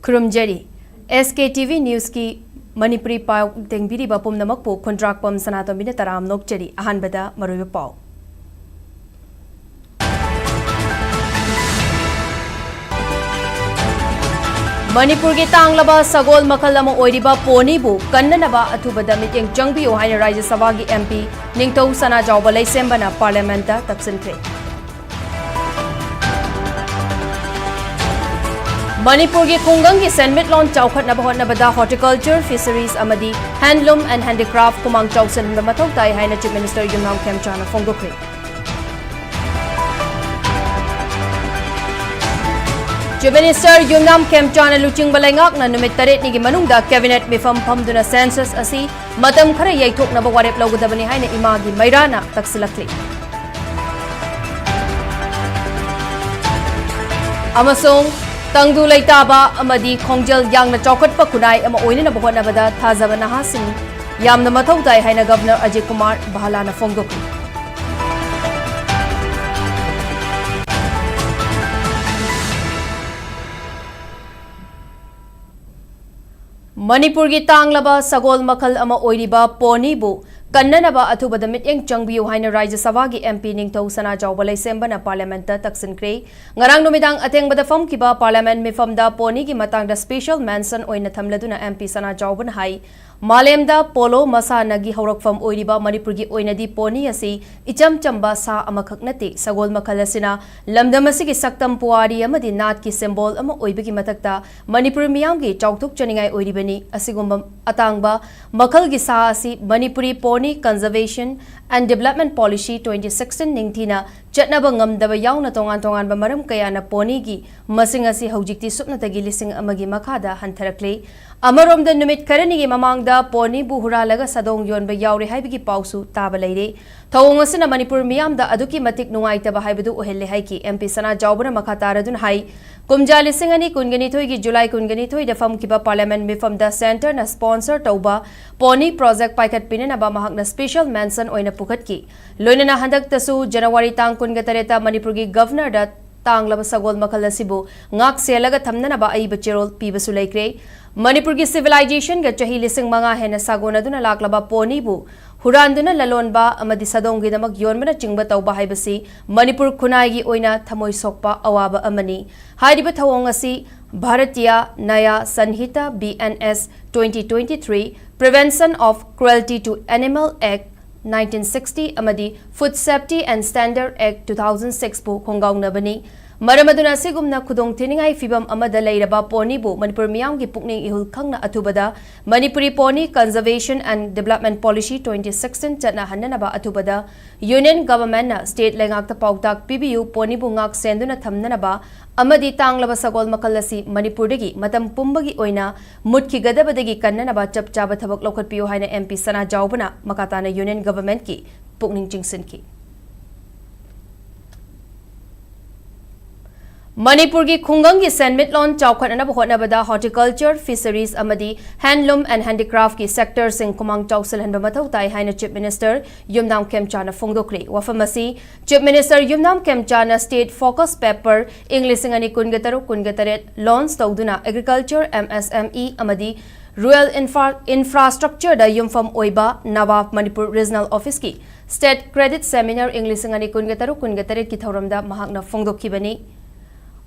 Kurumjeri SKTV News ki Manipuri pau tengbiri ba pumnamak po kontrak pam SANATOMBI na taram nokjeri ahanbada maruyo pau. Manipur ki tanglaba sagol makal ama oiriba poni bu kannanaba athubada meeting jangbiyo haina Rajya Sabha gi MP ningtau sana jawba laisembana parliament da taksinkhre. Manipur ki Kungang ki Senmitlon chawkhat na bahot na bada horticulture, fisheries amadi handloom and handicraft kumang chawsan na matau tay haina Chief Minister Yumnam Kemchana Fonggokre. Chief Minister Yumnam Kemchana luching balangak na numit tarit ni manungda cabinet mifam pamduna census asi matam khara yaitok na bawarep lawgudabani haina imagi mairana taksilakli. Amasong Tangdu Laitaba amadi Khongjal yang na chokot pa kunai ama oina na bahot na bada thazaba nahasing yam na mathau tai haina Governor Ajay Kumar Bahala na Fonggokre. Manipur gi tanglaba sagol makal ama oiriba poni bu kannanaba athubada mityeng changbiyo haina Rajya Sabha gi MP ningtau sana jawba laisembana parliament ta taksinkhre ngarang numidang atengbada fam kiba parliament mifamda poni gi matangda special mention oina thamladuna MP sana jawban hai malemda polo masa nagi haurakfam oiriba Manipur gi oinadi poni asi icham chamba sa amakhak nate sagol makal asina lamdam asigi saktam puari amadi nat ki symbol ama oibagi matakta Manipur miyam gi chawthuk chaningai oiribani asigumba atangba makal gi sa asi Manipuri poni Conservation and Development Policy 2016 ningthina chatnaba ngamdaba yauna tongan ba maram kaya na poni gi masing asi haujikti supnatagi lising amagi makhada hantarakle amaromda numit karani gi mamangda poni bu huralaga sadong yonba yaure haibigi pausu taba leire thawong asina Manipur miyamda aduki matik nungaitaba haibadu ohelle haiki MP sana jawbana makhataradun hai kumja lising ani kungani thoi gi July kungani thoi da fam kiba parliament mifam da center na sponsor tauba poni project paikat pinena ba mahakna special mention oina pukhat ki loinana handak tasu January tang kungatareta Manipur gi governor da tanglaba sagol makal asibu ngak selaga thamnana ba ai bachirol pibasu laikre Manipur gi civilization ga chahi lising manga hena sagona duna laklaba poni bu huranduna lalonba amadi sadong gi damak yonmana chingba tauba haibasi Manipur khunai gi oina thamoi sokpa awaba amani haidiba thawong asi Bharatiya Naya Sanhita BNS 2023 Prevention of Cruelty to Animal Act 1960 amadi Food Safety and Standard Act 2006 bu khongaungnabani Maramaduna sigumna khudong thiningai fibam amada leiraba poni bu Manipur miyam gi pukning ihul khangna athubada Manipuri Poni Conservation and Development Policy 2016 chatna hannanaba athubada Union Government na state lengak ta pautak PBU poni bu ngak senduna thamnanaba amadi tanglaba sagol makalasi Manipur dagi matam pumbagi oina mutki gadabadagi kannanaba chapchaba thabak lokhatpiyo haina MP sana jawbana makatana Union Government ki pukning chingsin ki Manipur gi Kungang gi Senmitlon chawkhat na bahot na bada horticulture, fisheries amadi handloom and handicraft ki sector sing kumang chawsal hanba mathau tai haina Chief Minister Yumnam Kemchana Fonggokre wafamasi Chief Minister Yumnam Kemchana state focus paper English ngani kungataret launch tawduna agriculture MSME amadi rural infrastructure da yumfam oiba Nawab Manipur Regional Office ki state credit seminar English ngani kungataret ki thoramda mahakna Fonggokibani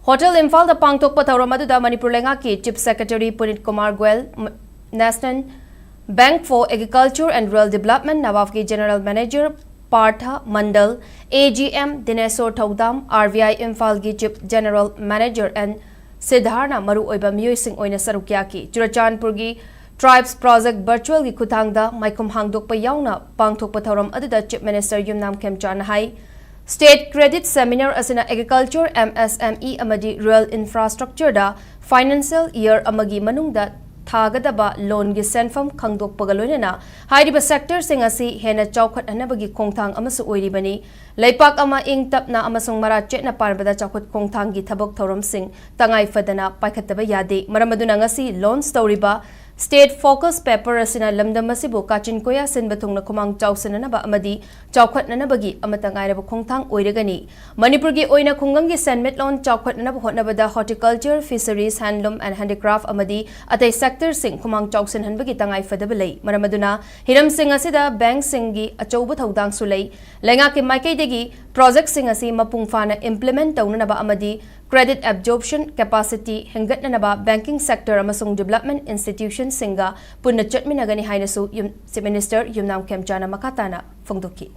Hotel Imphal da pangtok patawram da Manipur lenga ki Chief Secretary Punit Kumar Goel National Bank for Agriculture and Rural Development Nawab ki General Manager Partha Mandal AGM Dinesor Thaudam RVI Imphal ki Chief General Manager and Siddharna Maru oiba miyoi sing oina sarukya ki Churachandpur gi Tribes Project Virtual ki khutangda maikum hangdok pa yauna pangtok patawram da Chief Minister Yumnam Kemchana hai State Credit Seminar asina Agriculture MSME amadi Rural Infrastructure da Financial Year amagi manungda thagadaba loan gi senfam khangdok pagaloina hairiba sector sing asi hena chawkhat hanabagi khongthang amasu oiribani leipak ama ing tapna amasung mara chetna parbada chawkhat khongthang gi thabak thoram sing tangai fadana paikhataba yade maramaduna ngasi loan story ba State Focus Paper asina lamdam asibu kachin koya sin bathungna khumang chawsinanaba amadi chawkhatnanabagi amata ngairaba khongthang oiragani Manipur gi oina khungangi senmetlon chawkhatnanaba hotnabada horticulture, fisheries, handloom and handicraft amadi atai sector sing khumang chawsin hanbagi tangai fadabalai maramaduna hiram sing asida bank singi achouba thodang sulai lenga ki maikai degi project sing asi mapung fana implement tawnanaba amadi credit absorption capacity hengatnanaba banking sector amasung development institution singa punna chatminagani hainasu Minister Yumnam Kemchana Makatana Fongdoki.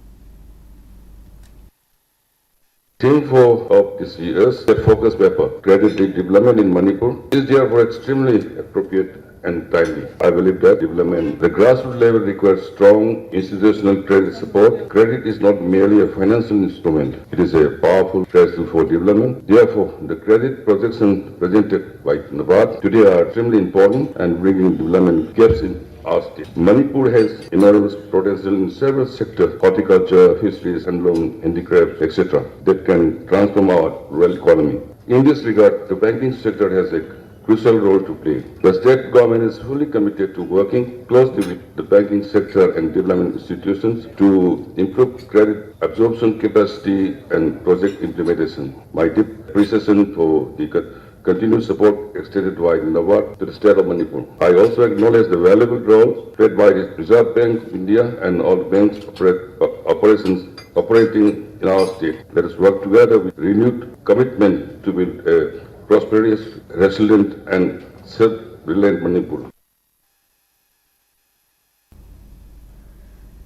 Theme 4 of this year's State Focus Paper, Credit Development in Manipur, is therefore extremely appropriate and timely. I believe that development, the grassroots level requires strong institutional credit support. Credit is not merely a financial instrument. It is a powerful vessel for development. Therefore, the credit projections presented by NABARD today are extremely important and bringing development gaps in our state. Manipur has enormous potential in several sectors, horticulture, fisheries, handloom, handicraft, etc., that can transform our rural economy. In this regard, the banking sector has a crucial role to play. The state government is fully committed to working closely with the banking sector and development institutions to improve credit absorption capacity and project implementation. My deep appreciation for the continued support extended by NABARD to the state of Manipur. I also acknowledge the valuable role played by the Reserve Bank of India and all banks operating in our state. Let us work together with renewed commitment to build a prosperous, resilient and self-reliant Manipur.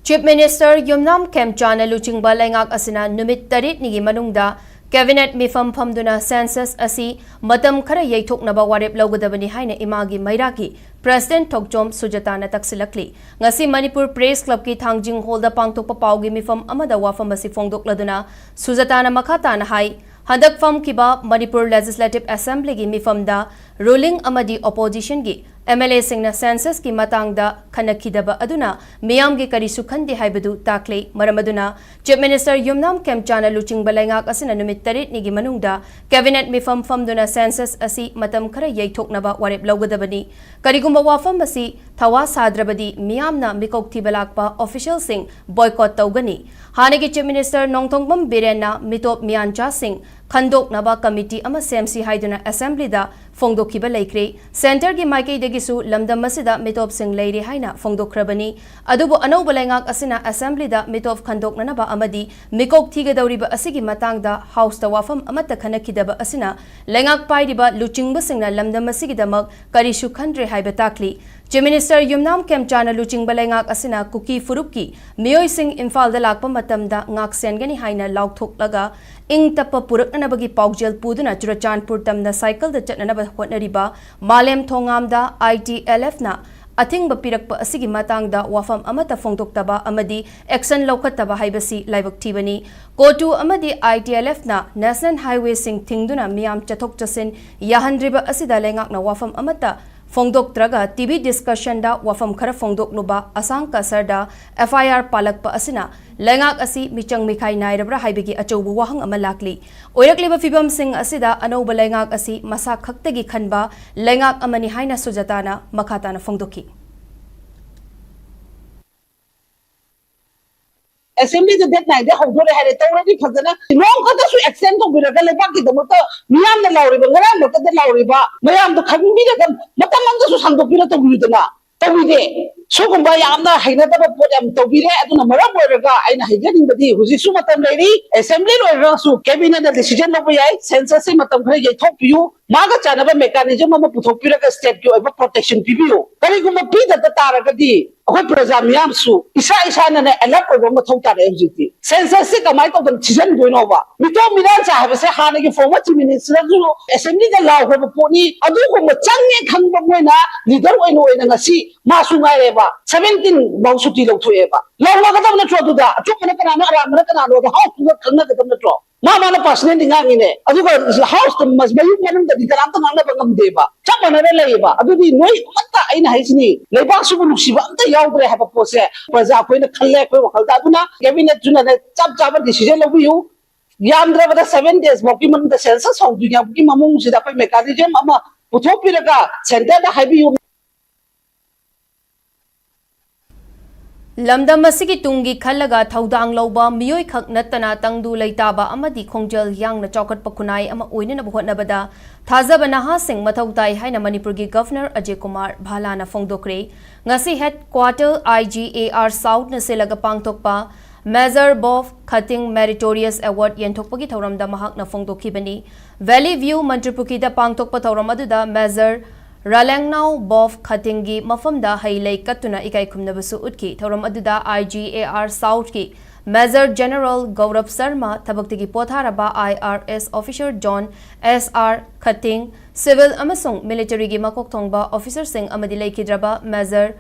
Chief Minister Yumnam Kemchana Luchingba Laingak asina numit tarit nigi manungda Cabinet mifam phamduna census asi matam khara yaithoknaba warep lawgadabani haina imagi mairaki President Thokjom Sujatana taksilakli ngasi Manipur Press Club ki thangjing hall da pangthokpa paugi mifam amada wafam asi fongdokladuna Sujatana makhatana hai Hadak fam kiba Manipur Legislative Assembly gi mifam da ruling amadi opposition gi MLA singna census ki matangda khanakidaba aduna miyam gi kari sukhandi haibadu takle maramaduna Chief Minister Yumnam Kemchana Luchingba Laingak asina numit tarit nigi manungda cabinet mifam famduna census asi matam khara yaithoknaba warep lawgadabani karigumba wafam asi thawa sadrabadi miyamna mikok thibalakpa official sing boycott tawgani hanagi Chief Minister Nongthongbam Birena mitop miancha sing Khandok Naba Committee ama SMC haiduna Assembly da Fongdokiba Laikre, Center gi Maikei Degisu Lamdam Masida Mitop Sing Lady Haina Fongdokrabani, Adubo Ano Balangak Asina Assembly da Mitop Khandok Nanaba Amadi, Mikok Tiga Dauriba Asigi Matang da House da Wafam Amata Kanakidaba Asina, Langak Paidiba Luchingba Singna Lamdam Masigidamag, Karishu Khandre Haibatakli, Chief Minister Yumnam Kemchana Luchingba Laingak Asina Kuki Furupki, Mioy Sing Imphal da Lakpa Matamda Ngak Sengani Haina Laukthok Laga, Ing Tapa Purak Nanabagi Paukjel Puduna Churachanpur Tamna Cycle the Chatnanaba Hotnariba, Malem Thongamda, ITLF na, Ating Bapirakpa Asigi Matangda, Wafam Amata Fongdoktaba, Amadi, Exon Lokataba Haibasi, Livok Tibani, Go to Amadi ITLF na, National Highway Sing Tingduna, Miam Chatok Chasin, Yahandriba Asida Lengak na Wafam Amata, Fongdok Traga, TV discussion da, Wafam Kara Fongdok Nuba, Asang Kasarda, FIR Palakpa Asina, Langak asi michang mikai nairabra haibigi achobu wahang amalakli. Oirakliba fibam sing asida ano balangak asi masa khaktagi khanba langak amani haina Sujatana makhatana fongdoki. Assembly the deadline, the Hogore had a already for the no extent of the Galabaki, the motor, Miam the Lauriba, the Lauriba, Mayam the Kabin, Mataman to Sandopila to Gudana. Tawide so kung bayam na hinata pa po am tawire ato na marabo raga ay nahiganing badi husi sumatam lady assembly ro su cabinet na decision na bayay census matam khare jay thok piu maga chana ba mechanism ma puthok pi raga state ki oiba protection piu kari kung mapida ta taraga di akoy program yam su isa na alert oiba mathok ta re hujiti census se kamai to dam decision goino ba mito minan sa ha se hana ki former chief minister ju assembly da law ho po ni adu ko machange khang ba mo na leader oino na ngasi masu ngai ba 17 bausuti lo thuye ba law la kadam na chodu da chuk na kana na ara na kana lo ha ku khang na kadam na tro ma na personal dinga ngine adu ko house to mas bayu manam da dikaram ta ngam na bangam de ba chap na le ba adu di noi matta aina haisni leba su bu nusi ba anta yaw bre ha ba pose praja ko na khalle ko wakal da duna cabinet juna na chap chap decision lo biu yamdra ba 7 days moki man da census ho dunya ki mamung sida ko mechanism ama puthopiraga center da habi lamdam asigi tungi khallaga thaudang lawba miyoi khak nattana tangdu leitaba amadi khongjal yangna chaukat pakunai ama oinena hotnabada thajaba naha sing mathau tai haina Manipurgi Governor Ajay Kumar Bhalana phongdokre ngasi headquarter IGAR South na selaga pangtokpa Measure Bof Cutting Meritorious Award yenthokpagi thauramda mahakna phongdokhibani Valley View Mantripuki da pangtokpa thauram aduda Measure Ralangnau Bof Cuttingi mafamda hailai katuna ikai khumnabasu utki thauram aduda IGAR South ki Major General Gaurav Sharma thabaktigi potharaba IRS Officer John SR Cutting Civil amasung Military gi makok thongba Officer sing amadi laikhidraba Major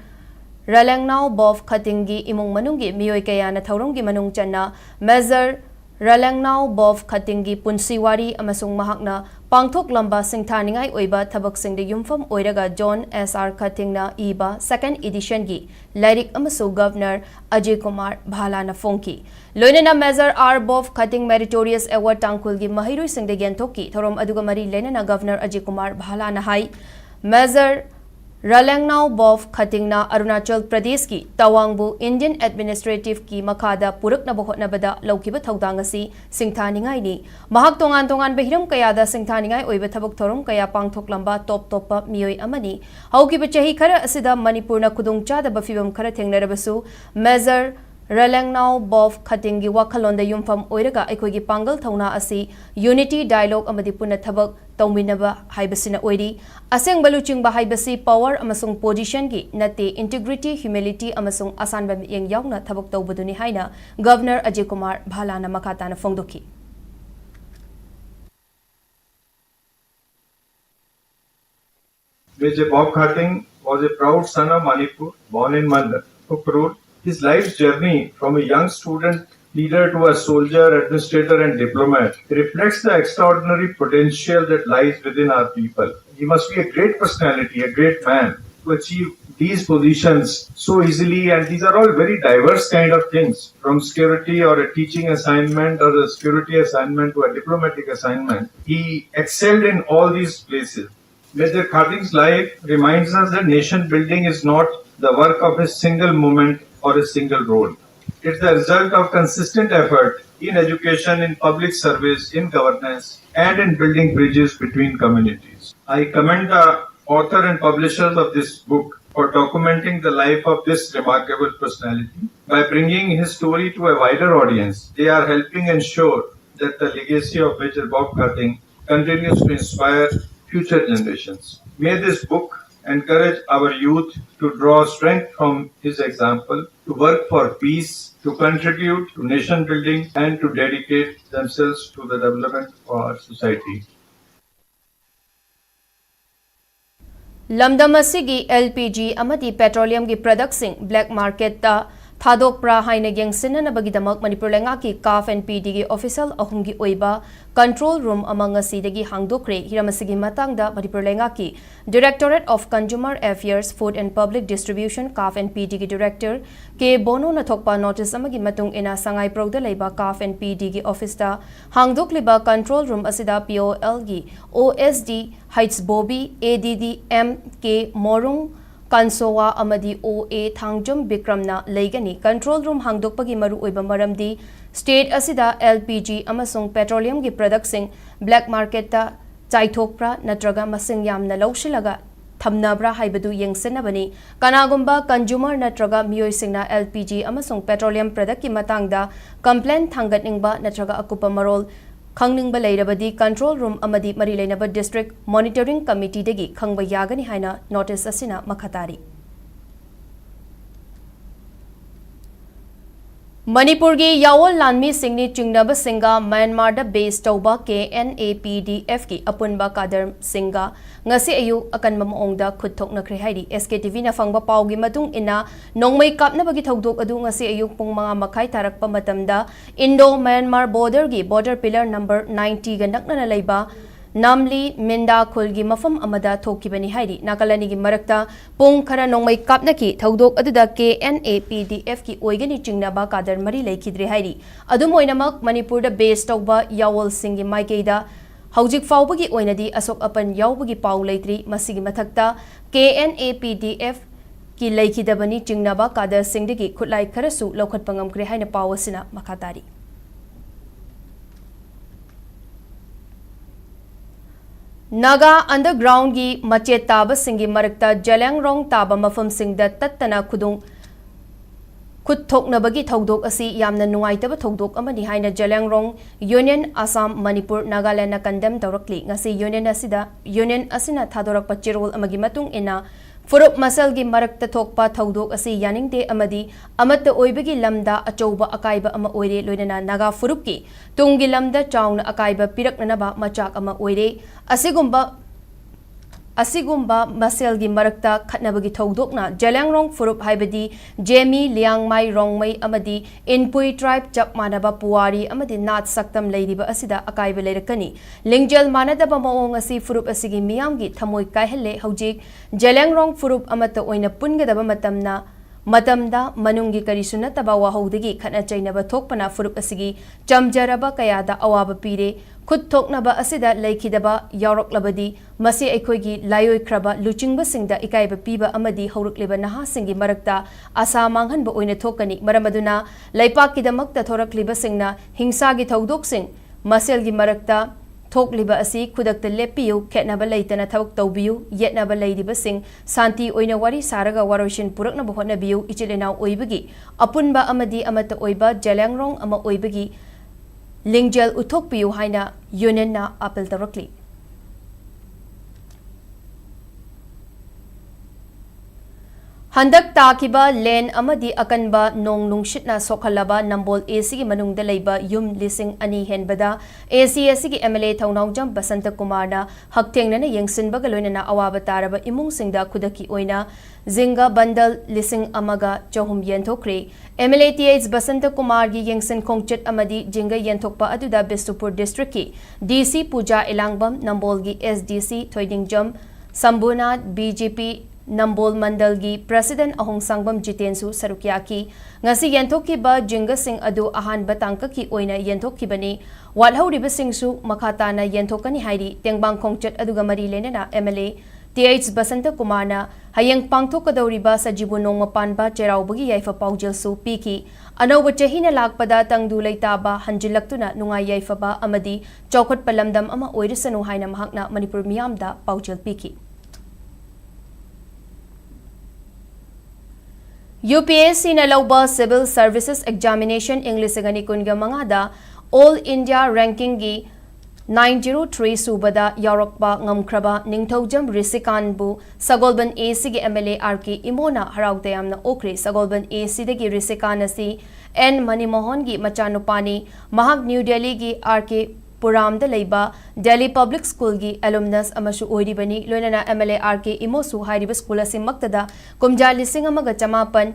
Ralangnau Bof Cuttingi imung manunggi miyoi kayana thauramgi manung channa Major Ralangnau Bof Cuttingi punsiwari amasung mahakna pangthok lamba singthaningai oiba thabak singde yumfam oiraga John SR Cutting na iba second edition gi lyric amasu Governor Ajay Kumar Bhalana phongki loinena Measure R Bof Cutting Meritorious Award tangkul gi mahiroi singde genthokki thorom aduga mari lenena Governor Ajay Kumar Bhalana hai Measure Ralangnau Bof Cutting na Arunachal Pradesh ki Tawangbu Indian Administrative ki makada purakna bohotnabada laukiba thaudang asi singthaningai ni mahak tongan behiram kayada singthaningai oiba thabak thorom kaya pangthoklamba top miyoi amani haukiba chahi khara asida Manipurna khudungchada bafibam khara thengnarabasu Measure Ralangnau Bof Cutting gi wakhalonda yumfam oiraga aikogi pangal thauna asi Unity Dialogue amadi punna thabak tawminaba haibasina oiri aseng baluchingba haibasi power amasung position gi nate integrity humility amasung asanba miyeng yauna thabak tawbaduni haina Governor Ajay Kumar Bhalana makatana phongdoki Major Bob Cutting was a proud son of Manipur, born in Cooperative. His life's journey from a young student leader to a soldier, administrator and diplomat reflects the extraordinary potential that lies within our people. He must be a great personality, a great man to achieve these positions so easily, and these are all very diverse kind of things, from security or a teaching assignment or a security assignment to a diplomatic assignment. He excelled in all these places. Major Cutting's life reminds us that nation building is not the work of a single moment or a single role. It's the result of consistent effort in education, in public service, in governance, and in building bridges between communities. I commend the author and publishers of this book for documenting the life of this remarkable personality. By bringing his story to a wider audience, they are helping ensure that the legacy of Major Bob Cutting continues to inspire future generations. May this book encourage our youth to draw strength from his example, to work for peace, to contribute to nation building, and to dedicate themselves to the development of our society. Lamdam asigi LPG amadi petroleum gi products sing black market ta Thadokpra haina yengsinanabagidamak Manipur lengaki CAF and PD gi official ahumgi oiba control room among asidagi hangdokre hiramasigi matangda Manipur lengaki Directorate of Consumer Affairs Food and Public Distribution CAF and PD gi Director K Bono na thokpa notice amagi matung ina sangai progda leiba CAF and PD gi office ta hangdokliba control room asida POL gi OSD Heights Bobby ADD MK Morung Kansowa amadi OA Thangjum Bikramna Leigani Control Room hangdokpagi maru oiba maramdi state asida LPG amasung petroleum gi products sing black market ta chaithokpra natraga masing yamna lawshilaga thamnabra haibadu yengsenabani kanagumba consumer natraga miyoi singna LPG amasung petroleum product ki matangda complaint thangatningba natraga akupa marol Khangningba leirabadi control room amadi mari leinaba district monitoring committee degi khangba yagani haina notice asina makhatari Manipur gi Yawol Lanmi Singni Chingnaba Singa Myanmar da base tauba KNAPDF ki apunba Kadar Singa ngasi ayu akan maongda khuthok nakhre hairi SKTV na fangba pawgi matung ina nongmai kapna bagi thaudok adu ngasi ayu pung mga makai tarakpa matamda Indo Myanmar border gi border pillar number 90 ga nakna leiba Namli Minda Khulgi mafam amada thokibani hairi nakalani gi marakta pung khara nongmai kapna ki thaudok aduda KNAPDF ki oigani chingnaba Kadar mari leikidre hairi adum oinamak Manipur da base tauba Yawol Singi Maikeida Haujik faubagi oinadi asok apan yaubagi pau leitri masigi mathakta KNAPDF की लेखिदबनी चिंगनबा Kader सिंहदगी खुलाई खरसु लौखटपा ngamkre haina paw asina makha tari Naga underground gi machet taba singi marakta jalangrong taba mafam singda tattana khudung khut thoknabagi thodok asi yamna nungaitaba thodok amani haina jalangrong Union Assam Manipur Nagaland na condemn tawrakli ngasi Union asina thadorak pachirol amagi matung ina Furup masal gi marakta thokpa thodok asi yaningde amadi amatta oibagi lamda achouba akaiba ama oire loinana naga furup ki tungi lamda chauna akaiba piraknanaba machak ama oire asigumba masal gi marakta khatnabagi thodokna jalangrong furup haibadi jemi liangmai rongmai amadi inpui tribe chap manaba puwari amadi nat saktam leiriba asida akaiba leirakani lingjal manadaba maong asi furup asigi miyamgi thamoi kaihelle hojik jalangrong furup amata oina pungadaba matamda manungi karisuna taba wahodagi khana chainaba thokpana furup asigi chamjaraba kayada awaba pire khut thoknaba asida leikhidaba yaroklabadi masi aikhoigi layoi khraba luchingba singda ikaiba piba amadi haurukleba naha singi marakta asa manghanba oina thokani maramaduna laipakkidamakta thorakliba singna hingsa gi thodok sing maselgi marakta thokliba asi khudakta lepiyu khetnaba leitana thabak tawbiyu yetnaba leiriba sing santi oina wari saraga waroshin puraknaba hotnabiyu ichilenau oibagi apunba amadi amata oiba jalangrong ama oibagi lingjal uthokpiyu haina union na apel tawrakli Handak takiba len amadi akanba nong nungshitna sokhalaba nambol AC gi manungda leiba yum lising ani henbada ACSC gi MLA Thaunaujam Basanta Kumar na haktengnana yengsinbaga loinana awaba taraba imung singda khudaki oina zinga bandal lising amaga chahum yenthokre MLA TH Basanta Kumar gi yengsin khongchet amadi jinga yenthokpa aduda Bisnupur district ki DC Puja Elangbam nambol gi SDC Thoidingjam Sambunat BJP Nambol Mandalgi President Ahong Sangbam Jitensu Sarukyaki ngasi yenthokki ba jinga sing adu ahan batangka ki oina yenthokki bani walhauriba singsu makhatana yenthokani hairi tengbang khongchet aduga mari lenana MLA TH Basanta Kumar na hayang pangthokadawriba sajibu nongma panba cheraubagi yaifa paujel su piki anauba chahina lakpada tangdu leitaba hanjilaktuna nungai yaifaba amadi chaukhot palamdam ama oirisanu haina mahakna Manipur miyamda paujel piki UPSC na lauba Civil Services Examination English gani kunga mangada All India Ranking gi 903 subada Yarokba ngamkraba Ningthaujam Risikanbu Sagolban AC gi MLA RK Imona harautayamna okre Sagolban AC dagi Risikan asi N Manimohan gi machanupani Mahak New Delhi gi RK Puramda leiba Delhi Public School gi alumnus amashu oiribani loinana MLA RK Imosu hairiba school asimaktada kumja lising amaga chamapan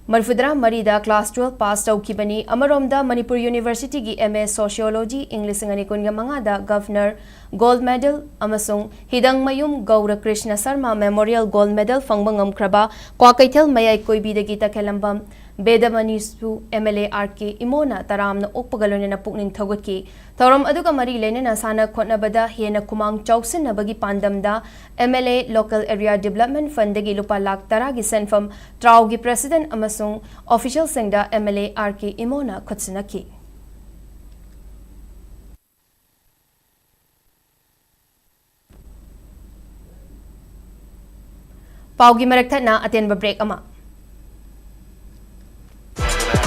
Marfudra Marida class 12 passed out kibani Amaromda Manipur University gi MS Sociology English ngani kunga mangada Governor Gold Medal amasung Hidang Mayum Gaura Krishna Sarma Memorial Gold Medal fangbangam kraba Kwakaithel Mayai Koibidagi takhelambam Bedamanisu MLA RK Imona Taramna Oppagalonena Pukning Thogaki Tauram Aduga Mari Lenena Sana Khotnabada Hena Kumang Chausin Nabagi Pandamda MLA Local Area Development Fund Dagi Lupa Lak Taragi Senfam Traugi President Amasung Official Singda MLA RK Imona Khotsinaki Paugi Marakthana Atenba Break Ama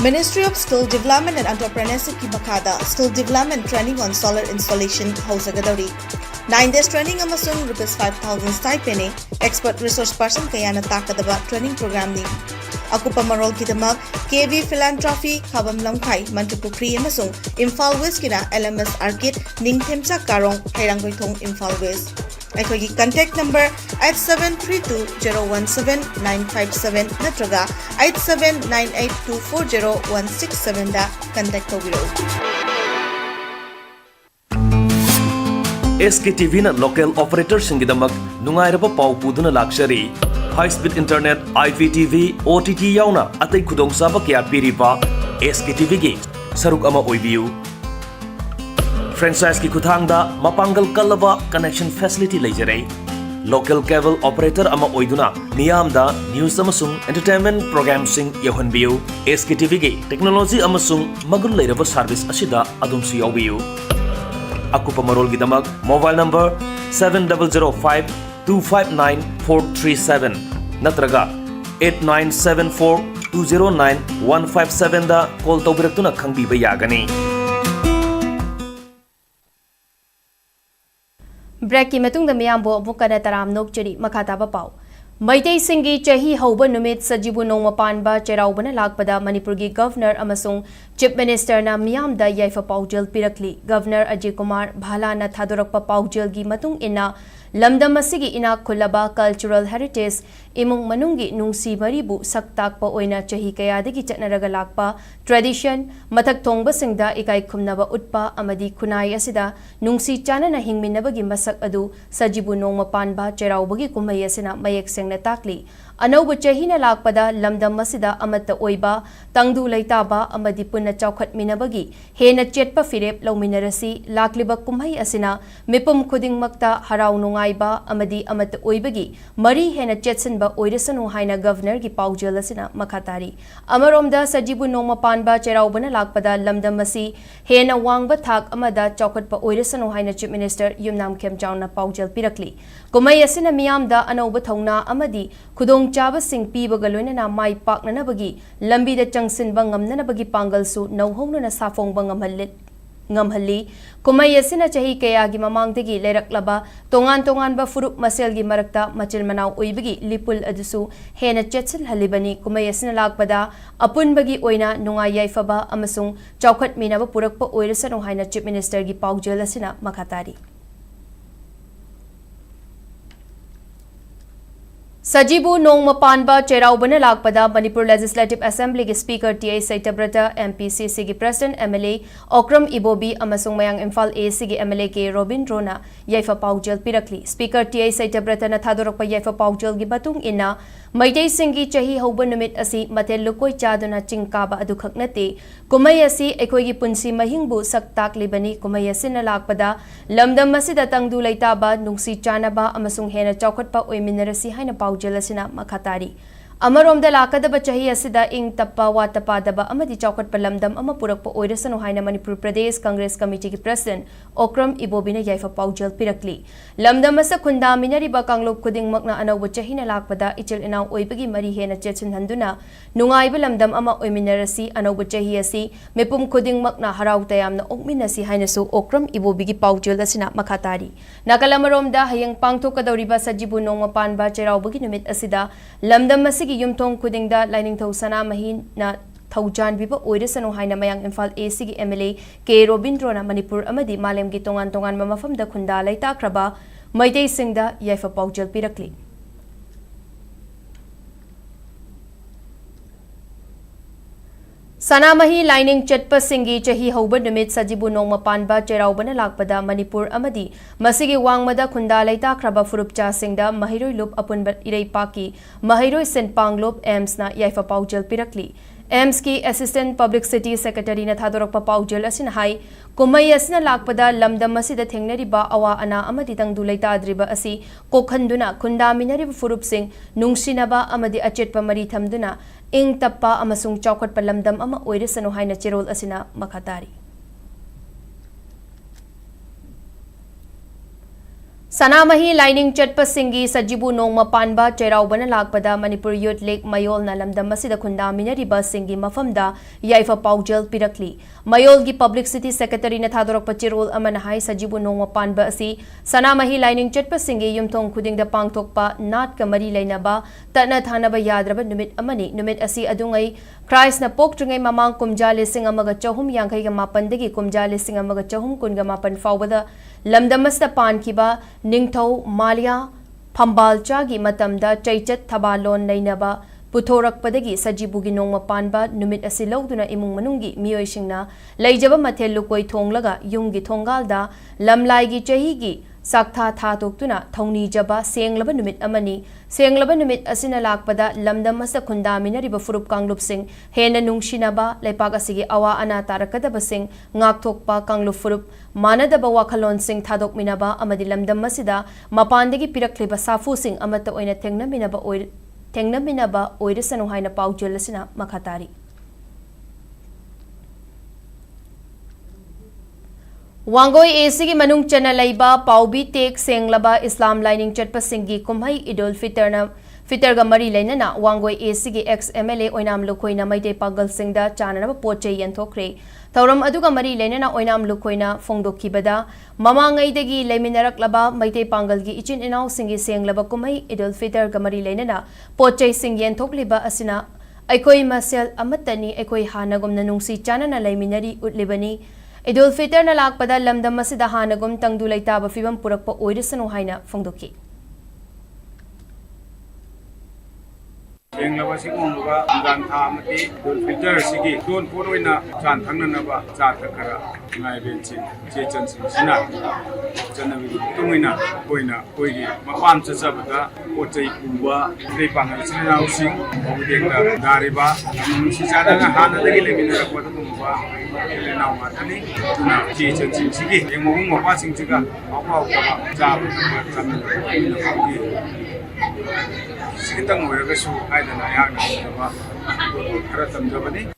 Ministry of Skill Development and Entrepreneurship ki makada Skill Development Training on Solar Installation hausagadori 9 days training amasung ₹5,000 stipend expert resource person kayana takadaba training program ni akupa marol kidamak KV Philanthropy Khabam Lamkhai Mantipukri amasung Imphal West kina LMS Arcade Ningthemsa Karong Hairanggoithong Imphal West Aikogi contact number 8732017957 natraga 8798240167 da contact tobiro. SKTV na local operator singidamak nungairaba pau puduna lakshari high speed internet IPTV OTT yauna atai khudongchaba kya piriba SKTV gi saruk ama oibiu franchise ki kuthangda mapangal kalaba connection facility leijare local cable operator ama oiduna miyamda news amasung entertainment programs yauhanbiyu SKTV gi technology amasung magun leiraba service asida adumsu yaubiyu akupa marol gidamak mobile number 7005259437 natraga 8974209157 da call tawbiratuna khangbiba yagani. Break की मतुंग the मियामबो अमुकना तराम नोकचरी मखाताबा पाव मैतई सिंगी चही हौब नुमित सजीबु नोंगमा पानबा चेराउबना लाकपदा मणिपुर की governor अमसुंग chief minister ना मियाम दा याइफा पाउजल पिरकली गवर्नर अजय कुमार भालाना थादोरकपा पाउजल की मतुंग इना लमदम असिगी इना खुलबा कल्चरल हेरिटेज इमुंग मनुंगी नुंसी मरीबु सक्ताकपा ओइना चही कयादगी चटनरगा लाकपा ट्रेडिशन मथक थोंगबसिंगदा इकाई खुमनबा उटपा अमदी खुनाई असिदा नुंसी चानना हिंगमिनबगी मसक अदु सजीबु नोंगमा पानबा चेराउबगी कुमई असिना मयेक सेंगना ताकली अनौब चहीना लाकपदा लमदम असिदा अमत ओइबा तंगदु लैताबा अमदी पुन्ना चौखटमिनबगी हेना चेटपा फिरेप लौमिनरसी लाकलिबा कुमई असिना मिपुम खुदिंगमक्ता हराउ नुंगाइबा अमदी अमत ओइबगी मरी हेना चेटसनबा ओइरसनु हाइना गवर्नर की पाउजल असिना मखातारी अमरोमदा सजीबु नोंगमा पानबा चेराउबना लाकपदा लमदम असि हेना वांगबा थाक अमदा चौखटपा ओइरसनु हाइना चीफ मिनिस्टर युमनाम खेमचाउना पाउजल पिरकली कुमई असिना मियामदा अनौब थौना अमदी खुदोंग चाबसिंग पीबगा लोइनना माइ पाकननबगी लंबीदा चंगसिनबा ngamnanabagi pangalsu nauhonuna safongba ngamhalli kumai asina chahi kayagi mamangdagi leiraklaba tongan tonganba furup maselgi marakta machil manau oibagi lipul adusu hena chetsil halibani kumai asina lakpada apunbagi oina nungai yaifaba amasung chaukat minaba purakpa oirasanu haina chief minister gi paujel asina makatari Sajibu Nongma Panba चेराउबना लाकपदा Manipur legislative assembly के speaker टीआई Satyabrata MPCC के president MLA Okram Ibobi अमसुंग Mayang Imphal AC के MLA K रोबिंद्रोना याइफा पाउजल पिरकली speaker टीआई सैतब्रता न थादोरकपा याइफा पाउजल की बतुंग इना मैतई सिंगी चही हौब नुमित असि मथेल लुकोय चादुना चिंकाबा अदुखक नते कुमई असि एकोयगी पुंसी महिंगबु सक्ताकलिबनी कुमई असिना लाकपदा लमदम असिदा तंगदु लैताबा नुंसी चानबा अमसुंग हेना चौखटपा ओइमिनरसी हाइना पाउजल मखातारी अमरोमदा लाकदबा चही असिदा इंग तप्पा वातपादबा अमदी चौखटपा लमदम अमा पुरकपा ओइरसनु हाइना मणिपुर प्रदेश कांग्रेस कमिटी की प्रेसिडेंट ओक्रम इबोबीना याइफा पाउजल पिरकली लमदम अस खुंदामिनरिबा कांगलोप खुदिंगमकना अनौब चहीना लाकपदा इचल इनाउ ओइबगी मरी हेना चेचिनहंदुना नुंगाइबा लमदम अमा ओइमिनरसी अनौब चही असि मिपुम खुदिंगमकना हराउ तयामना ओकमिनसी हाइनासु ओक्रम इबोबीगी पाउजल असिना मखातारी नाकल अमरोमदा हयंग पांगथोकदौरिबा सजीबु नोंगमा पानबा चेराउबगी नुमित असिदा लमदम युमथोंग खुदिंगदा लाइनिंगथौ सनामहीना थौजानबिबा ओइरसनु हाइना मयांग इम्फाल एसी की एमएलए के रोबिंद्रोना मणिपुर अमदी मालेम की तोंगान तोंगान मफमदा खुंदा लैताख्रबा मैतई सिंगदा याइफा पाउजल पिरकली सनामही लाइनिंग चटपा सिंगी चही हौब नुमित सजीबु नोंगमा पानबा चेराउबना लाकपदा मणिपुर अमदी मसिगी वांगमदा खुंदा लैताख्रबा फुरुपचा सिंगदा महिरोय लुप अपुनबा इरैपाकी महिरोय सेनपांगलोप एम्सना याइफा पाउजल पिरकली एम्स की असिस्टेंट पब्लिसिटी सेक्रेटरी ने थादोरकपा पाउजल असिन हाई कुमई असिना लाकपदा लमदम असिदा थेंगनरिबा अवा अना अमदी तंगदु लैताद्रिबा असि कोखंदुना खुंदामिनरिबा फुरुपसिंग नुंगसिनबा अमदी अचेटपा मरी थमदुना इंग तप्पा अमसुंग चौखटपा लमदम अमा ओइरसनु हाइना चेरोल असिना मखातारी सनामही लाइनिंग चटपा सिंगी सजीबु नोंगमा पानबा चेराउबना लाकपदा मणिपुर यूथ लीग मयोलना लमदम असिदा खुंदामिनरिबा सिंगी मफमदा याइफा पाउजल पिरकली मयोल की पब्लिसिटी सेक्रेटरी ने थादोरकपा चेरोल अमना हाई सजीबु नोंगमा पानबा असि सनामही लाइनिंग चटपा सिंगी युमथोंग खुदिंगदा पांगथोकपा नाट का मरी लैनबा तना थानबा याद्रबा नुमित अमनी नुमित असि अदुंगै क्राइस्टना पोक्ट्रिंगै ममांग कुमजा लिसिंग अमगा चहुम यांखैगा मापनदगी कुमजा लिसिंग अमगा चहुम कुनगा मापन फावबदा लमदमसदा पानखिबा निंगथौ मालिया फंबालचागी मतमदा चैचत थबालोन लैनबा पुथोरकपदगी सजीबुगी नोंगमा पानबा नुमित असि लौदुना इमुंग मनुंगी मियोइसिंगना लैजबा मथेल लुकोय थोंगलगा युंगी थोंगालदा लमलाइगी चहीगी Saktha Thatuktuna, Tony Jaba, Senglaba Numit Amani, Senglaba Numit Asina Lakpada, Lamdam Masa Kundamina Riba Furup Kanglup Sing, Hena Nung Shinaba, Lepagasigi Awa Ana Tarakadaba Sing, Ngak Tokpa Kanglup Furup, Manadaba Wakalon Sing Tadok Minaba, Amadi Lamdam Masida, Mapandagi Pirakliba Safu Sing, Amata Oina Tengna Minaba Oirisanu Haina Pau Jelasina Makatari. Wangoi AC Manung Chana Laiba, Paubi Take Senglaba, Islam Lining Chatpa Singi, Kumhai Idul Fitarga Mari Lenana, Wangoi AC ex MLA Oinam Lukoina Maite Pagal Singda, Chana Poche Yantokre, Tauram Aduga Mari Lenana Oinam Lukoina, Fondo Kibada, Mama Ngaidegi, Leminarak Laba, Maite Pangalgi, Ichin Inau Singi Senglaba Kumai, Idul Fitarga Mari Lenana, Poche Sing Yantokliba Asina, Aikoi Masel Amatani, Aikoi Hanagum Nanungsi Chana Laiminari Utlibani. Idul Fitr na lakpada lamdam masida hanagum tangdulay taba fibam purakpa oirisanu haina fongdoki. Senglaba sigumba gan thamati Idul Fitr sigi don poroina chan thangnanaba chata khara ngai benchin chechan sina janawi tungina koina koigi mapan chachabada pochai kuba dei pangal sinau sing obidengda dariba si jana hana dagi lemina rakpada tumba nau matani tuna chechan sigi engmong mapa sing chiga apa jab chamina Sikitang Muragasu, I don't know, Haratam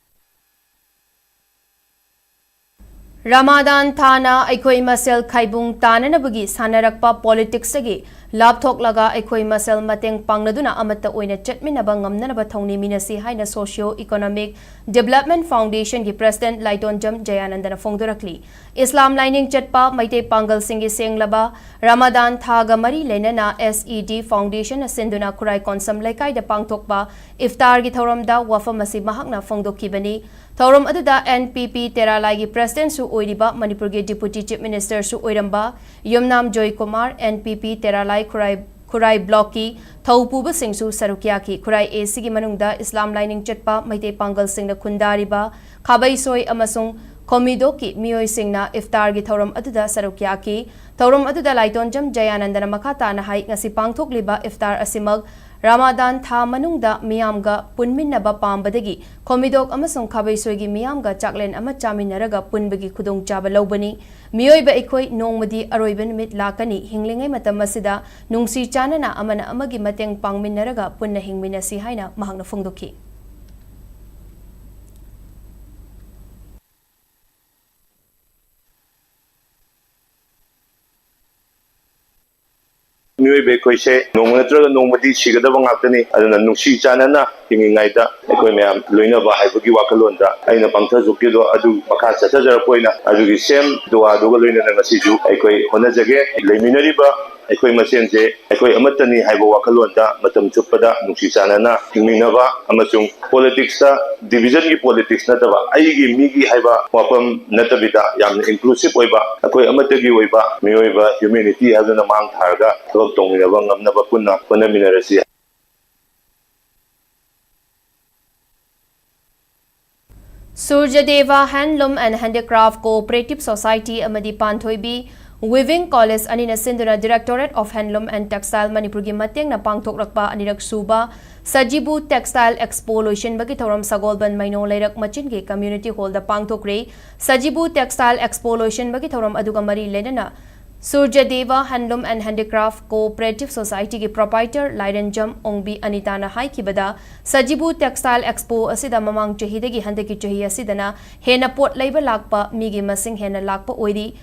Ramadan Thana, Aikoi Masel Kaibung Tananabugi, Sanarakpa Politics Sagi, Laptok Laga, Aikoi Masel Mateng Pangladuna Amata Oina Chetminabangam Nanabatoni Minasi Haina Socio Economic Development Foundation ki President Laiton Jam Jayanandana Fongdurakli, Islam Lining Chetpa, Maite Pangal Singi Senglaba, Ramadan Thaga Mari Lenana SED Foundation Sinduna Kurai Konsam Laikai de Pangtokba, Iftar Githoramda Wafamasi Mahakna Fongdokibani, Thorum Aduda NPP Teralai ki President Su Oiriba, Manipur ki Deputy Chief Minister Su Oiramba, Yumnam Joy Kumar, NPP Teralai Kurai Blocky, Thaupuba Singh Su Sarukyaki, Kurai AC ki Manungda, Islam Lining Chetpa, Maite Pangal Singh na Kundariba, Khabai Soy Amasung, Komidoki, Mioy Singh na Iftar ki Thorum Aduda Sarukyaki, Thorum Aduda Laiton Jam Jayanandana Makata na Hai ngasi Pangthok liba Iftar Asimag, Ramadan Tha Manungda Miyamga Punminnaba Pambadagi, Komidok Amasung Khabai Soygi Miyamga Chaklen Ama Chaminaraga Punbagi Kudong Chaba Lobani, Mioiba Ikoi Nongmadi Aroiban Mit Lakani, Hinglingai Matamasida, Nungsi Chanana Amana Amagi Mateng Pangminaraga Punna Hingminasi Haina Mahangna Fungdoki. Mui be koi se nongatra nongmadi sigada bangakani adana nungsi chanana hingingaida ekoi mayam loina ba haibagi wakalonda aina pangtha jukkido adu makha chachajar poina adu sem doa doga loina ngasiju ekoi honajage leminari ba ekoi masenje ekoi amatani haibo wakalonda matam chuppada nungsi chanana hinginaba amasung politics ta division ki politics na taba aigi migi haiba wapam natabida yam inclusive oiba ekoi amatagi oiba mioiba humanity hadana mang tharga Surjadeva Handloom and Handicraft Cooperative Society Amadi Panthoibi Weaving College Anina Sinduna Directorate of Handloom and Textile Manipur gi mateng na pangthok rakpa anirak suba Sajibu Textile Explosion bagi thoram Sagolban Maino Lairak Machin gi Community Hall da pangthok re Sajibu Textile Explosion bagi thoram aduga mari lenana Surjadeva Handloom and Handicraft Cooperative Society ki proprietor Lairen Jam Ongbi Anitana Hai Kibada Sajibu Textile Expo asida mamang chahidagi handaki chahi asidana hena pot labor lakpa migi masing hena lakpa oidi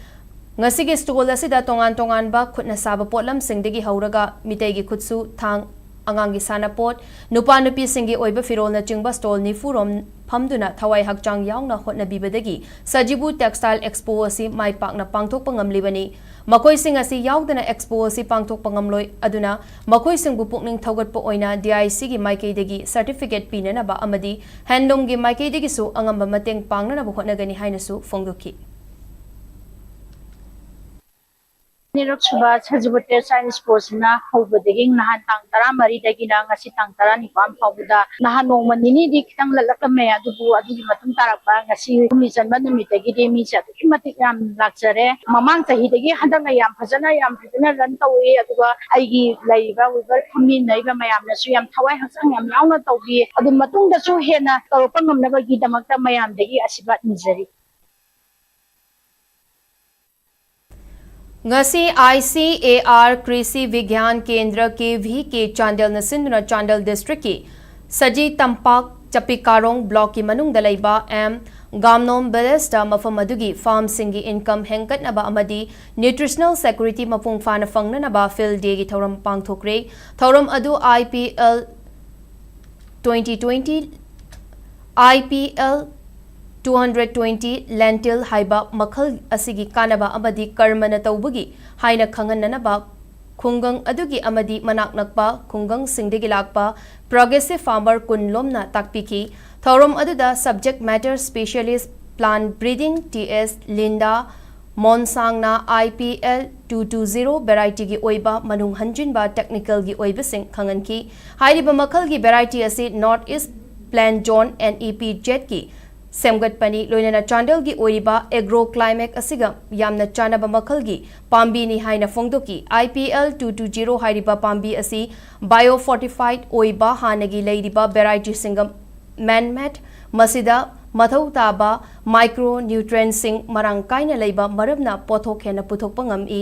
ngasigi stall asida tongan ba khutna saba potlam singdagi hauraga mitegi khutsu thang angangi sana pot nupa nupi singi oiba firol na chingba stall ni furom phamduna thawai hakchang yaungna hotna bibadagi Sajibu Textile Expo asi mai pakna pangthok pangamlibani Makoi sing asi yaudana expo asi pangthok pangamloi aduna makoi sing bupukning thaugatpa oina DIC gi maikei degi certificate pinana ba amadi handloom gi maikei degi su angamba mateng pangnana ba hotnagani haina su fongdoki Nirok suba sajibote science course na hubadeging nahan tang tara mari dagi na ngasi tang tara ni pam pauda nahan nong manini di kitang lalakame adubu adugi matung tarapa ngasi kumisan ba numit dagi de mi sa kimatik yam laksare mamang sahi dagi hadang na yam phajana ran tawi aduga aigi laiba wibar khamin naiba mayam na su yam thawai hasang yam yauna tawbi adu matung da su hena tawpa ngamna ba gi damakta mayam dagi asibat nizari ngasi ICAR कृषि विज्ञान केंद्र केवी के चांडल नसिंदुना चांडल district की सजी तंपाक चपिकारोंग block की मनुंग दलाइबा एम गामनोम बेलेस्टा मफम अदुगी फार्म सिंगी इनकम हेंकटनबा अमदी न्यूट्रिशनल सिक्योरिटी मपुंग फाना फंगनबा फील्ड डे की थौरम पांगथोकरे थौरम अदु IPL 2020 IPL 220 lentil haiba makhal asigi kanaba amadi karmana tawbugi haina khangananaba khungang adugi amadi manak nakpa khungang singdegi lakpa progressive farmer kunlomna takpiki thorom aduda subject matter specialist plant breeding TS Linda Monsangna IPL 220 variety gi oiba manung hanjinba technical gi oiba sing khanganki hairiba makhal gi variety asi North East Plant John NEP jet ki सेमगत पनी लोइना चांडल की ओरिबा agro क्लाइमेक असिगा यामना चानबा मखल की पाम्बी नि हाइना फोंगदोकी IPL 220 हाइरिबा पाम्बी असि bio fortified ओइबा हानगी लेरिबा वेराइटी सिंगम मैनमेड मसिदा मथौ ताबा माइक्रो न्यूट्रिएंट सिंग मरांग काइना लेबा मरबना पोथोक हेना पुथोकपा ngami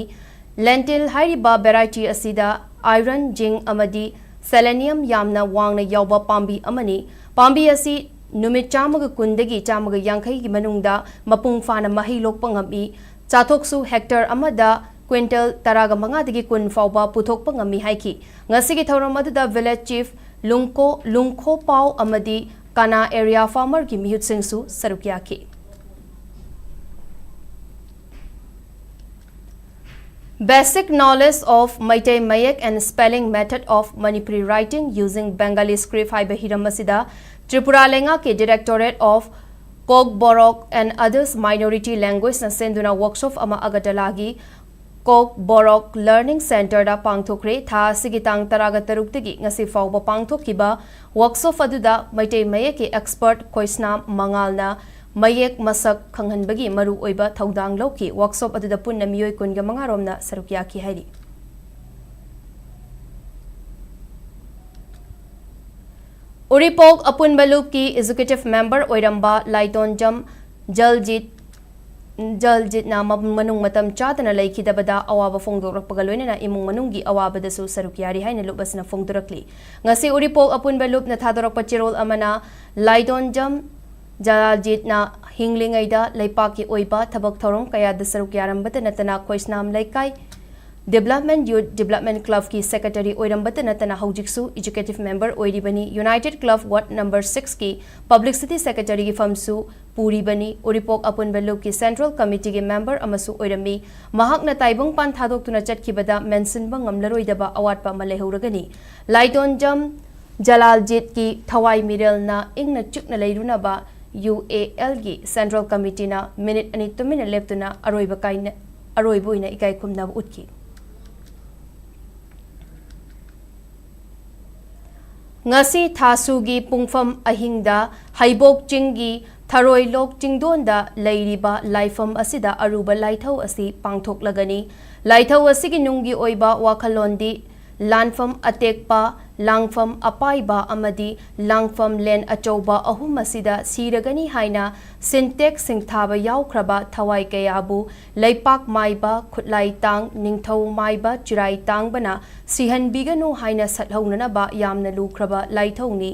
lentil हाइरिबा वेराइटी असिदा आयरन जिंक अमदी सेलेनियम यामना वांगना यावबा पाम्बी अमनी पाम्बी असि नुमित चामग कुंदगी चामग यांखई की मनुंगदा मपुंग फाना मही लोकपा ngami चाथोकसु हेक्टर अमदा क्विंटल तरागा मंगादगी कुन फावबा पुथोकपा ngami हाइकी ngasi gi thauram aduda village chief lungkho pau amadi kana area farmer ki mihut singsu sarukya ki Basic knowledge of Maitai Mayak and spelling method of Manipuri writing using Bengali script haiba hiram asida Tripura Lenga ke Directorate of Kok-Borok and others minority language na senduna workshop ama Agatalagi Kok-Borok Learning Center da pangthokre tha sigitang taraga taruktagi ngasi fawba pangthokiba workshop aduda Maitai Mayak ke expert Koisna Mangalna Mayak masak khanghanbagi maru oiba thaudang loki workshop aduda punna miyoi kunga mangaromna sarukya ki hairi Uripok Apun Balup की executive member ओइरंबा लाइटोन जम जलजित ना मनुंग मतम चातना लेखिदबदा अवाबा फोंदोरकपगा लोइना इमुंग मनुंगी अवाबदसु सरुकियारी हाइना लुबसना फोंदोरकली ngasi Uripok Apun Balup na thadorokpa chirol amana लाइटोन जम जलजित ना हिंगलिंगाइदा लेपाकी ओइबा थबक थौरम कया द सरुकियारंबत नतना Koisnam Leikai Development Youth Development Club की Secretary ओइरंबत नतना हौजिकसु Executive Member ओइरिबनी United Club Ward Number 6 की Publicity Secretary की फमसु पूरीबनी Uripok Apun Balup की Central Committee की Member अमसु ओइरमी महाकना ताइबंग पान थादोक्तुना चटखिबदा मेंशनबा ngamlaroidaba awatpa malehuragani Laiton Jam Jalaljeet की थवाई मिरलना इंगना चुकना लेरुनबा UAL की Central Committee ना minute ani tumina leptuna aroiba kaina aroiboina ikai khumna utki ngasi thasugi pungfam ahingda haibok chinggi tharoi lok chingdonda leiriba laifam asida aruba laithau asi pangthoklagani laithau asigi nungi oiba wakhalondi lanfam atekpa langfam apaiba amadi langfam len achouba ahum asida siragani haina sintek singthaba yaukraba thawai kayabu leipak maiba khutlai tang ningthau maiba chirai tang bana sihan biganu haina sathaunana ba yamna lukraba laithauni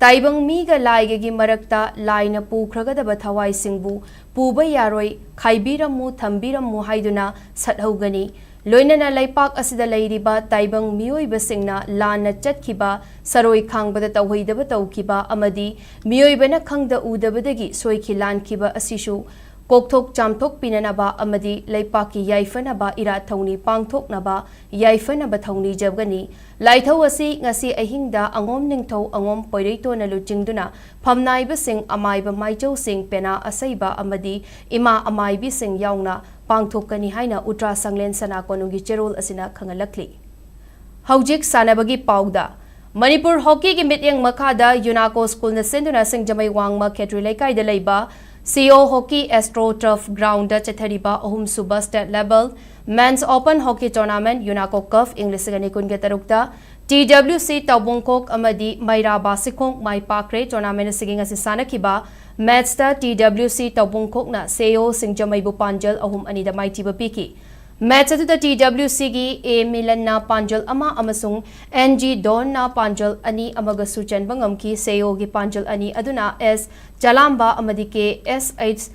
taibang miga laige gi marakta laina pukhragadaba thawai singbu puba yaroi khaibiramu thambiramu haiduna sathaugani लोइनना लैपाक असिदा लैरिबा ताइबंग मियोइबा सिंगना लाना चटखिबा सरोइ खांगबदा तौहैदबा तौखिबा अमदी मियोइबना खंगदा उदबदगी सोइखि लानखिबा असिसु kokthok chamthok pinanaba amadi leipaki yaifanaba ira thauni pangthoknaba yaifanaba thauni jabgani laithau asi ngasi ahingda angom ningthau angom poireito na luchingduna phamnaiba sing amaiba maichau sing pena asaiba amadi ima amaibi sing yauna pangthokani haina Utra Sanglen Sana Konungi Cherol asina khangalakli Haujik sanabagi pauda Manipur hockey ki mityang makhada Unaco school na sinduna sing jamai wangma Khetri Laikai da leiba CO Hockey Astro Turf Ground da chathariba ahum suba state level Men's Open Hockey Tournament Unaco Cup English gani kun ge tarukta TWC Tabungkok amadi Maira Basikong Mai Pakre tournament siging asi sanakiba match da TWC Tabungkok na CO Singjamai Bu Panjal ahum ani da mai tiba piki match atu da TWC gi A Milan na Panjal ama amasung NG Don na Panjal ani amaga suchan bangam ki CO gi Panjal ani aduna S Jalamba amadi ke SH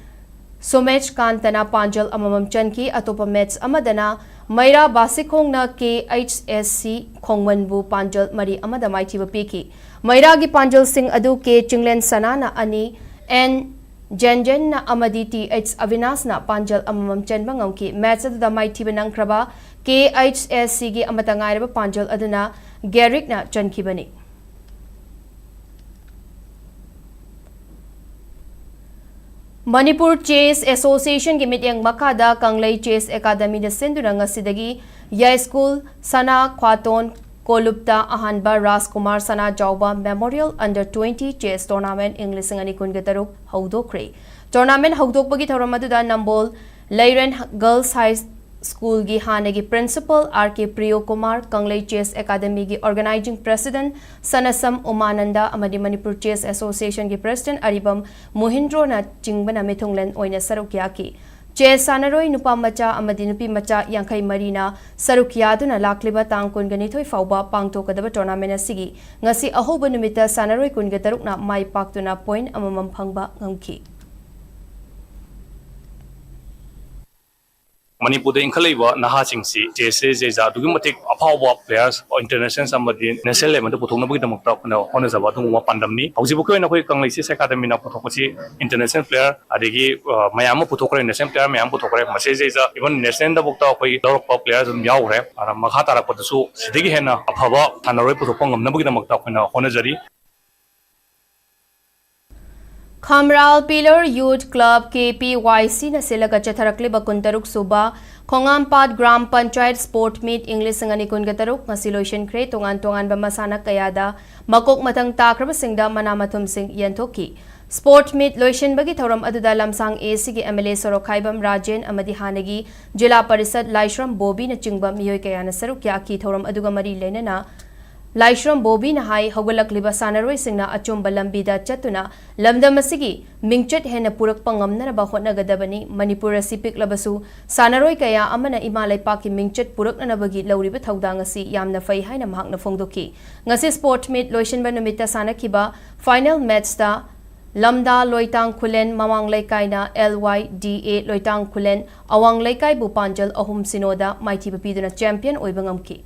Somech Kantana Panjal amamam chanki atopa match amadana Maira Basikong na KHSC Khongmanbu Panjal Mari amada maithiba piki Maira gi Panjal Singh adu ke Chinglen Sanana ani N Jenjen na amadi TH Avinas na Panjal amamam chanbangam ki match adu da maithiba nangkraba KHSC gi amata ngairaba Panjal aduna Garrick na chankibani Manipur Chess Association ki mityang makada Kanglei Chess Academy na sinduna ngasidagi Ya School Sana Khwaton Kolupta Ahanba Raskumar Sana Jauba Memorial Under 20 Chess Tournament English ngani kun gataruk haudokre Tournament haudokbagi thoramaduda Nambol Leiren Girls High School gi hanagi Principal RK Priyo Kumar Kanglei Chess Academy gi Organizing President Sanasam Umananda amadi Manipur Chess Association gi President Aribam Mohindro na Chingbana Mithunglen oina sarukyaki Chess sanaroi nupa macha amadi nupi macha yankai marina sarukyaduna lakliba tang kun gani thoi fauba pangto kadaba tournament asigi ngasi ahoba numita sanaroi kun gatarukna mai paktuna point amamam phangba ngamki Manipur the Inkhaliba Nahachingsi, JSA is a Dugumatic Apawa players or international somebody Nestle and the Potona Bukta Honors about Pandamni, Auzibuko and Quick Conglish Academy of Potokochi, international player, Adigi, Mayama Potokra, national player, Mayam Potokra, Masses, even Nestle the Bukta, lot of players in Yaure, Mahata Potasu, Sidigi Hena, Apava, and a repotopong of Nabugina Honazari. Khamral Pillar Youth Club KPYC na sila ka chatharakli bakuntaruk suba Khongampad Gram Panchayat Sport Meet English ngani kun gataruk ngasilotion kre tongan ba masana kayada makok matang takraba singda manamathum sing yantoki Sport Meet lotion bagi thoram aduda lamsang AC gi MLA Sorokhaibam Rajen amadi hanagi Jila Parisad Laishram Bobi na chingba miyoi kayana saruk yaki thoram aduga mari lenana Laishram Bobi na hai hogalak liba sanaroi singna achumba lambida chatuna lamdam asigi mingchat hena purak pangamna na bahot na gadabani Manipur asipik labasu sanaroi kaya amana imalay paki mingchat purak na nabagi lawriba thawdang asi yamna fay hai na mahak na fongdoki ngasi sport meet loishan ba numita sana kiba final match ta Lamda Loitang Kulen Mamang Laikai na LYDA Loitang Kulen Awang Laikai Bupanjal ahum sinoda maiti papido na champion oibangamki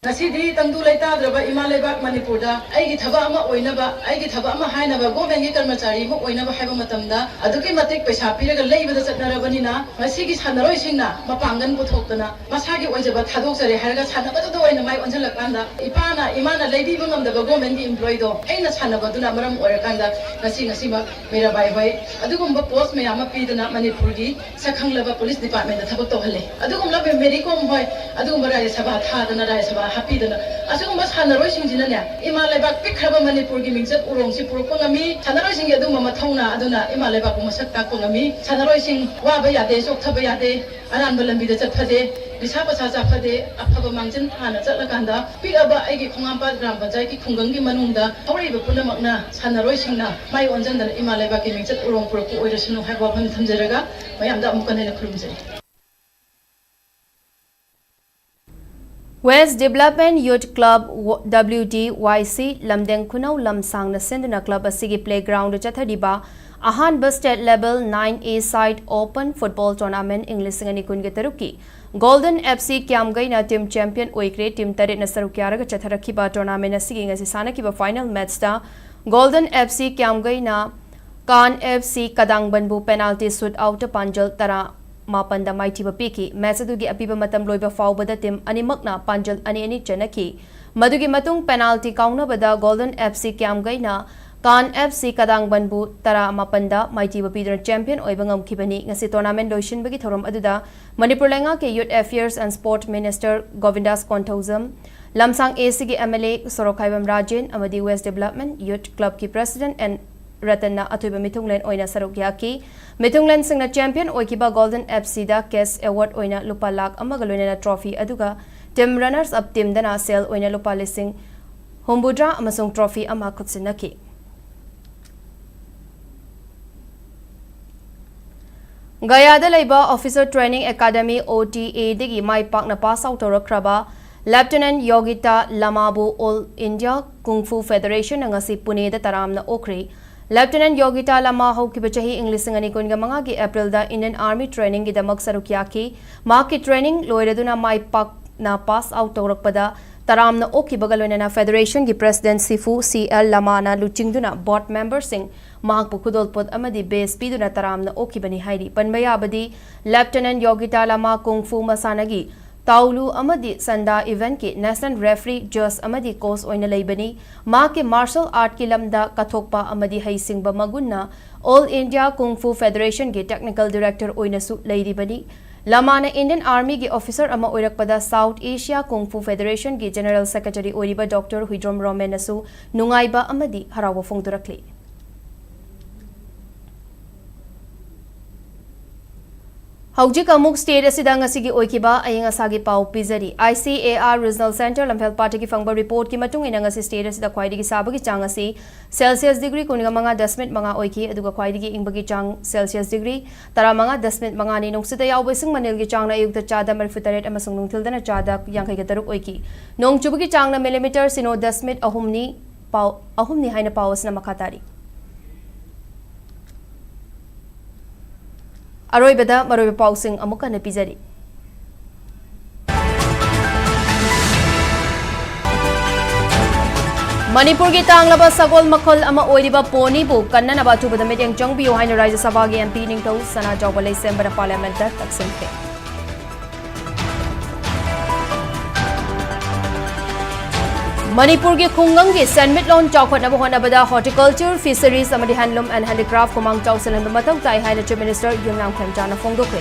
Nasidi tangdu laita draba imalebak Manipurda aigi thaba ama oinaba aigi thaba ama hainaba government gi karmachari mo oinaba haiba matamda aduki matik paisa piraga leibada chatnarabanina masigi sanaroi singna mapangan puthokdana masagi oijaba thadokjare harga sanabada do oina mai onjalakanda ipana imana leibi bangamda government gi employee do aina sanabaduna maram oirakanda ngasi ma mera bai hoi adugumba post me ama pidana Manipur gi sakhanglaba police department da thabak tohalle adugumla medicom hoi adugumba raya sabha thadana raya sabha happy dana asung mas hanaroi singjina ne imalai bak pikhaba Manipur gi mingjat urong si puruk pangami hanaroi sing yadu mama thongna aduna imalai bak masak tak pangami hanaroi sing wa ba yade sok thaba yade aran balambi da chatphade bisa pasa chapade aphaba mangjin hana chatlakanda pikaba aigi khongamba gram panchayat ki khungang gi manungda horiba punamakna hanaroi singna mai onjandana imalai bak gi mingjat urong puruk oirasunu haiba pham thamjaraga mayamda amukane khurumjai West Development Youth Club WDYC Lamdeng Kunau Lamsang na Sindana Club asigi playground chathadiba Ahanba State Level 9A Side Open Football Tournament English ngani kun getaruki Golden FC Kiamgai na team champion oikre team tarit na sarukyaraga chatharakhiba tournament asigi ngasi sana kiba final match ta Golden FC Kyamgaina Kan FC Kadangbanbu penalty shoot out Panjal Tara Mapanda Maitiba Piki, Masadugi Apiba Matam Loiba Faubada Tim Animakna Panjal Ani Chanaki, Madugi Matung penalty Kauna Bada Golden FC Kyamgaina Kan FC Kadangbanbu Tara Mapanda Maitiba Peter Champion Oibangam Kibani, Ngasi Tournament Loishin Bagi Thorum Aduda, Manipur Lenga ke Youth Affairs and Sport Minister Govindas Konthausam, Lamsang ACG MLA Sorokaibam Rajan, Amadi West Development Youth Club ki President and Ratanna Atuba Mitunglen Oina Sarukyaki, Mitunglen Singna Champion Oikiba Golden FC da Kes Award Oina Lupa Lak Amagaluna Trophy Aduga, Team Runners Up Team Dana Sel Oina Lupa Lising, Humbudra Amasung Trophy Amakutsinaki. Gayada Labor Officer Training Academy OTA Digi Mai Pakna Pass Out Kraba, Lieutenant Yogita Lamabu All India Kung Fu Federation Ngasi Pune da Taramna Okri, Lieutenant Yogita Lama Hokibachahi English Ngani Kungamanga gi April da Indian Army Training gi Damak Sarukyaki, Market Training Loireduna Mai Pakna Pass Out Pada, Taramna Okibagaluna Federation gi President Sifu CL Lamana Luchingduna Board Member Sing Mahak Pukudol Pod Amadi Base Piduna Taramna Okibani Haidi Panbayabadi Lieutenant Yogita Lama Kung Fu Masanagi Taulu Amadi Sanda event ki National Referee Judge Amadi Course Oina Laibani Ma ke Martial Art ki Lamda Kathokpa Amadi Haisingba Magunna All India Kung Fu Federation ki Technical Director Oina Su Laibani Lamana Indian Army ki Officer Ama Oirakpada South Asia Kung Fu Federation ki General Secretary Oiriba Dr. Huidrom Romenasu Nungaiba Amadi Harawa Fongdurakli. Haujik amuk state asida ngasigi oikiba ayeng asagi pau pizari ICAR Regional Center Lamphel Party ki fangba report ki matung ina ngasi state asida khwaidi ki sabagi chang asi Celsius degree kuninga manga 10 manga oiki aduga khwaidi ki ingbagi chang Celsius degree tara manga 10 manga ni nungsida yawbai sing manil ki chang na ayukta chada marfutaret amasung nungthil dana chada yangkai ka taruk oiki nong chubagi chang na millimeter sino 10 ahumni haina pawas na makatari Aroibada Maroiba Pausing Amuka Napizari. Manipur ki tanglaba sagol makhol ama oiriba poni bu kannana batu bada medyang jangbiyo haina Rajya Sabha gi MP ningtau sana jawbalai sembara parliament da taksimte. Manipur ki khungang ki Senmit Lon Chawkhat na bahona bada horticulture, fisheries, amadi handloom and handicraft kumang chawsalan ba matang tai hai na Chief Minister Yumnam Khemchana Phongdokre.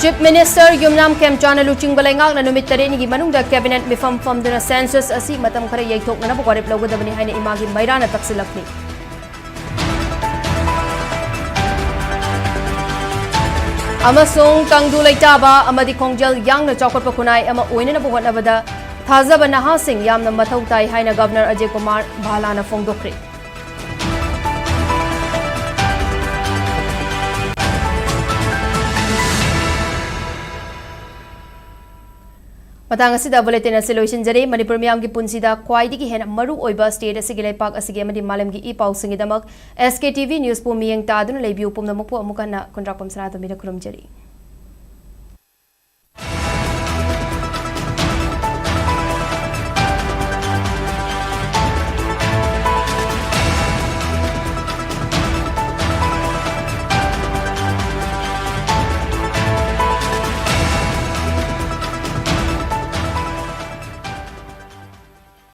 Chief Minister Yumnam Khemchana luching balengak na numit tare ni gi manungda cabinet mifam fam dana census asi matam khara yaithok na bogorep logodabani hai na imagi mairana taksilakni. Amasung tangdu laitaba amadi khongjal yang na chawkhat pakunai ama oina na buhot nabada thazaba naha sing yamna mathau tai haina Governor Ajay Kumar Bhalana Phongdokre. Matang asida bulletin asiloisin jare Manipur miyam ki punsida khwaidi ki hena maru oiba state asigi laipak asigi amadi malam ki ipau singidamak SKTV news pu miyeng tadun leibiu pumna mupu amukana kontrapam SANATOMBI da kurum jari.